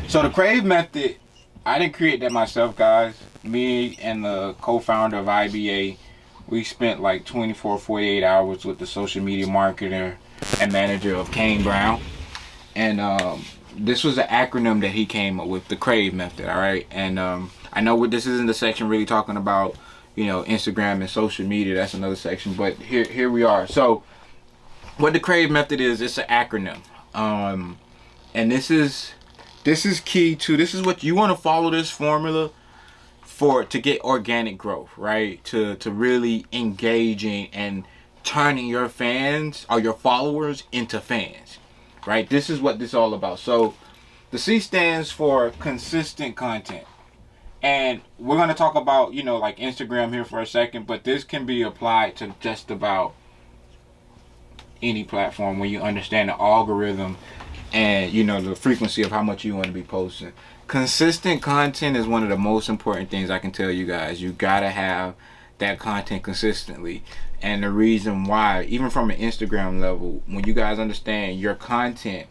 So the C.R.A.V.E method, I didn't create that myself, guys. Me and the co-founder of IBA, we spent like 24, 48 hours with the social media marketer and manager of Kane Brown. And this was an acronym that he came up with, the C.R.A.V.E method, all right? And I know this isn't the section really talking about, you know, Instagram and social media. That's another section, but here we are. So what the C.R.A.V.E method is, it's an acronym. And this is key to, this is what you want to follow, this formula to get organic growth, right? To really engaging and turning your fans or your followers into fans, right? This is what this is all about. So the C stands for consistent content. And we're going to talk about, you know, like Instagram here for a second, but this can be applied to just about any platform when you understand the algorithm and, you know, the frequency of how much you want to be posting. Consistent content is one of the most important things I can tell you guys. You gotta have that content consistently. And the reason why, even from an Instagram level, when you guys understand your content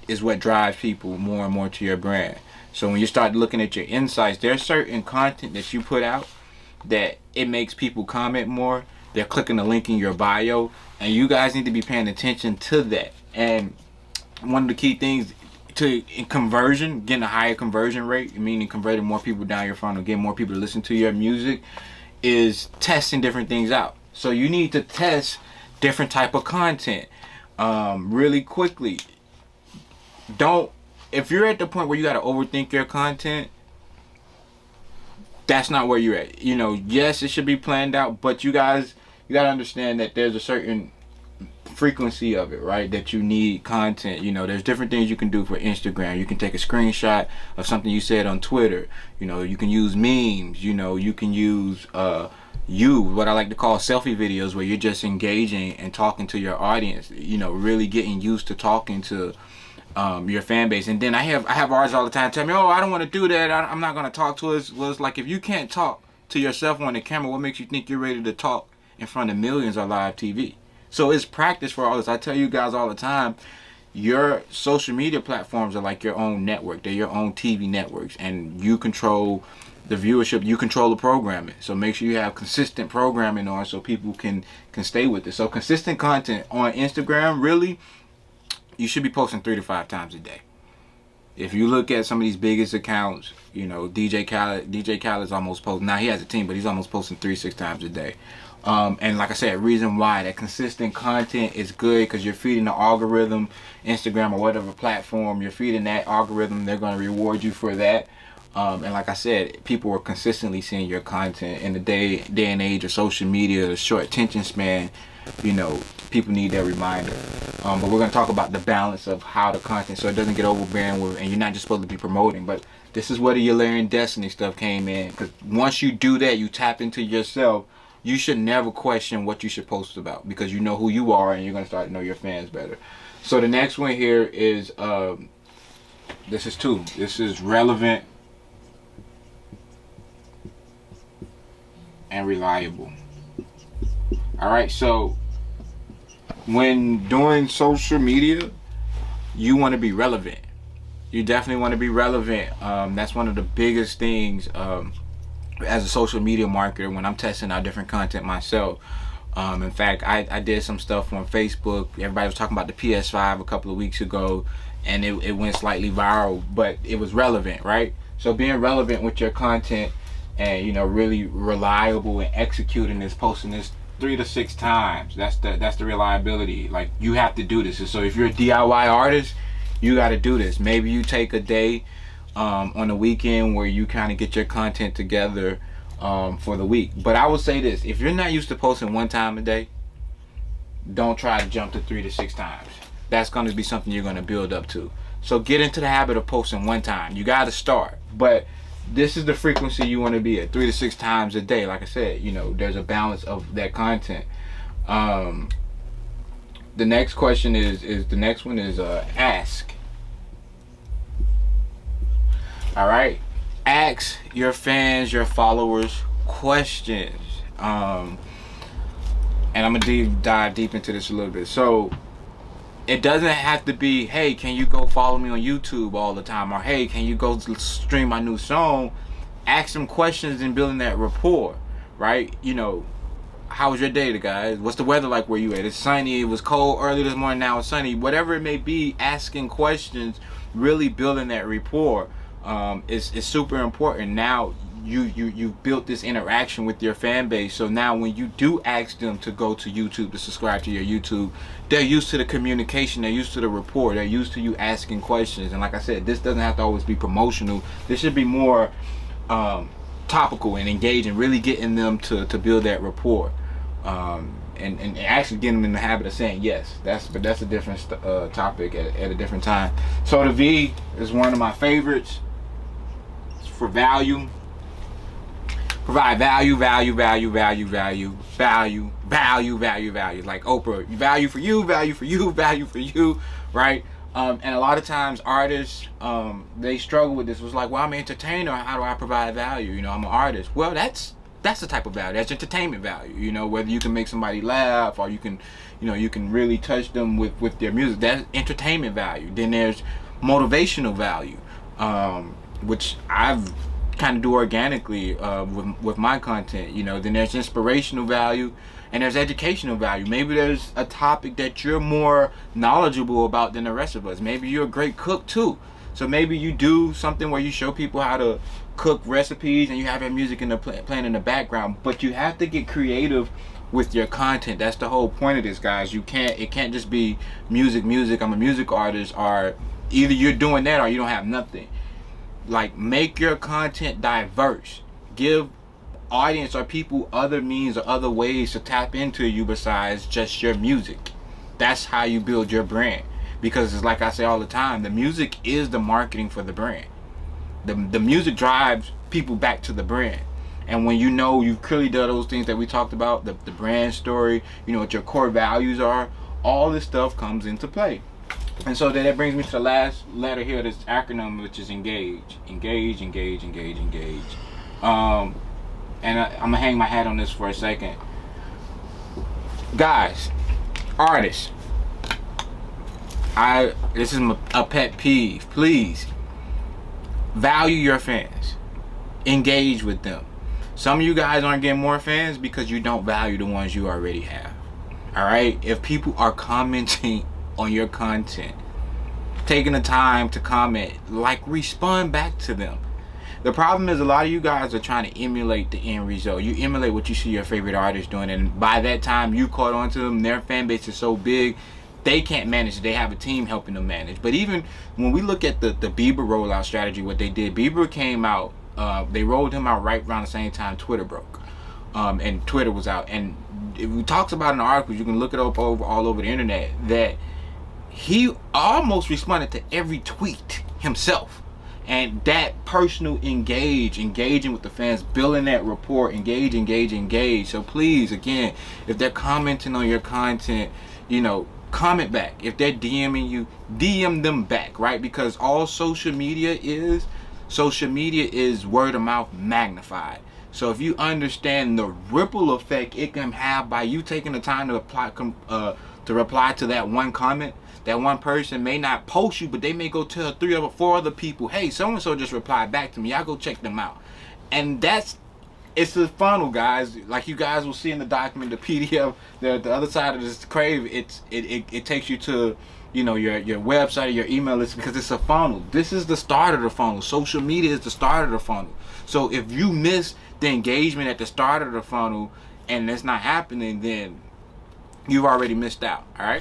is what drives people more and more to your brand. So when you start looking at your insights, there's certain content that you put out that it makes people comment more. They're clicking the link in your bio, and you guys need to be paying attention to that. And one of the key things to conversion, getting a higher conversion rate, meaning converting more people down your funnel, getting more people to listen to your music, is testing different things out. So you need to test different type of content really quickly. If you're at the point where you got to overthink your content, that's not where you're at. You know, yes, it should be planned out, but you got to understand that there's a certain frequency of it, right? That you need content. You know, there's different things you can do for Instagram. You can take a screenshot of something you said on Twitter. You know, you can use memes. You know, you can use what I like to call selfie videos, where you're just engaging and talking to your audience. You know, really getting used to talking to your fan base. And then I have artists all the time tell me, oh, I don't want to do that, I'm not going to talk to us. Well, it's like, if you can't talk to yourself on the camera, what makes you think you're ready to talk in front of millions on live TV? So it's practice for all this. I tell you guys all the time, your social media platforms are like your own network. They're your own TV networks, and you control the viewership, you control the programming. So make sure you have consistent programming on so people can stay with it. So consistent content on Instagram, really, you should be posting 3 to 5 times a day. If you look at some of these biggest accounts, you know, DJ Khaled's almost posting, now he has a team, but he's almost posting 3-6 times a day. And like I said, reason why that consistent content is good, because you're feeding the algorithm, Instagram or whatever platform, you're feeding that algorithm, they're going to reward you for that. And like I said, people are consistently seeing your content. In the day and age of social media, the short attention span, you know, people need that reminder. But we're going to talk about the balance of how the content, so it doesn't get overbearing with, and you're not just supposed to be promoting, but this is where the Your Layering Destiny stuff came in. Because once you do that, you tap into yourself. You should never question what you should post about, because you know who you are, and you're going to start to know your fans better. So the next one here is, this is 2. This is relevant and reliable. Alright, so when doing social media, you want to be relevant. You definitely want to be relevant. That's one of the biggest things as a social media marketer when I'm testing out different content myself. In fact, I did some stuff on Facebook. Everybody was talking about the PS5 a couple of weeks ago, and it went slightly viral, but it was relevant, right? So being relevant with your content, and, you know, really reliable and executing this, posting this 3 to 6 times. That's the reliability. Like, you have to do this. So if you're a DIY artist, you got to do this. Maybe you take a day on the weekend where you kind of get your content together for the week. But I would say this: if you're not used to posting 1 time a day, don't try to jump to 3 to 6 times. That's going to be something you're going to build up to. So get into the habit of posting 1 time. You got to start, but this is the frequency you want to be at, 3 to 6 times a day. Like I said, you know, there's a balance of that content. The next question is the next one is ask. All right, ask your fans, your followers questions. And I'm gonna dive deep into this a little bit. So It doesn't have to be, hey, can you go follow me on YouTube all the time, or hey, can you go stream my new song? Ask them questions and building that rapport, right? You know, how was your day, guys? What's the weather like where you at? It's sunny. It was cold early this morning. Now it's sunny. Whatever it may be, asking questions, really building that rapport is super important. Now you've built this interaction with your fan base. So now when you do ask them to go to YouTube, to subscribe to your YouTube, they're used to the communication. They're used to the rapport. They're used to you asking questions. And like I said, this doesn't have to always be promotional. This should be more topical and engaging, really getting them to build that rapport. And actually getting them in the habit of saying yes. But that's a different topic at a different time. So the V is one of my favorites. It's for value. Provide value. Like Oprah, value for you, value for you, right? And a lot of times artists, they struggle with this. It was like, well, I'm an entertainer. How do I provide value? You know, I'm an artist. Well, that's the type of value. That's entertainment value. You know, whether you can make somebody laugh or you can really touch them with their music. That's entertainment value. Then there's motivational value, which I've kind of do organically with my content. You know, then there's inspirational value, and there's educational value. Maybe there's a topic that you're more knowledgeable about than the rest of us. Maybe you're a great cook too. So maybe you do something where you show people how to cook recipes and you have your music in the playing in the background. But you have to get creative with your content. That's the whole point of this, guys. It can't just be music. I'm a music artist, or either you're doing that or you don't have nothing. Like, make your content diverse. Give audience or people other means or other ways to tap into you besides just your music. That's how you build your brand. Because it's like I say all the time, the music is the marketing for the brand. The music drives people back to the brand. And when you know you've clearly done those things that we talked about, the brand story, you know what your core values are, all this stuff comes into play. And so that brings me to the last letter here, this acronym, which is engage. Engage. And I'm gonna hang my hat on this for a second. Guys, artists, this is a pet peeve. Please value your fans. Engage with them. Some of you guys aren't getting more fans because you don't value the ones you already have. Alright? If people are commenting on your content, taking the time to comment, like, respond back to them. The problem is a lot of you guys are trying to emulate the end result. You emulate what you see your favorite artist doing, and by that time you caught on to them. Their fan base is so big they can't manage it. They have a team helping them manage. But even when we look at the Bieber rollout strategy, what they did, Bieber came out, they rolled him out right around the same time Twitter broke, and Twitter was out. And it talks about in the articles, you can look it up all over the internet, that he almost responded to every tweet himself. And that personal engaging with the fans, building that rapport, engage. So please, again, if they're commenting on your content, you know, comment back. If they're DMing you, DM them back, right? Because all social media is word of mouth magnified. So if you understand the ripple effect it can have by you taking the time to reply to that one comment, that one person may not post you, but they may go tell 3 or 4 other people, hey, so-and-so just replied back to me. Y'all go check them out. And it's a funnel, guys. Like you guys will see in the document, the PDF, the other side of this C.R.A.V.E, it takes you to, you know, your website or your email list, because it's a funnel. This is the start of the funnel. Social media is the start of the funnel. So if you miss the engagement at the start of the funnel and it's not happening, then you've already missed out. All right.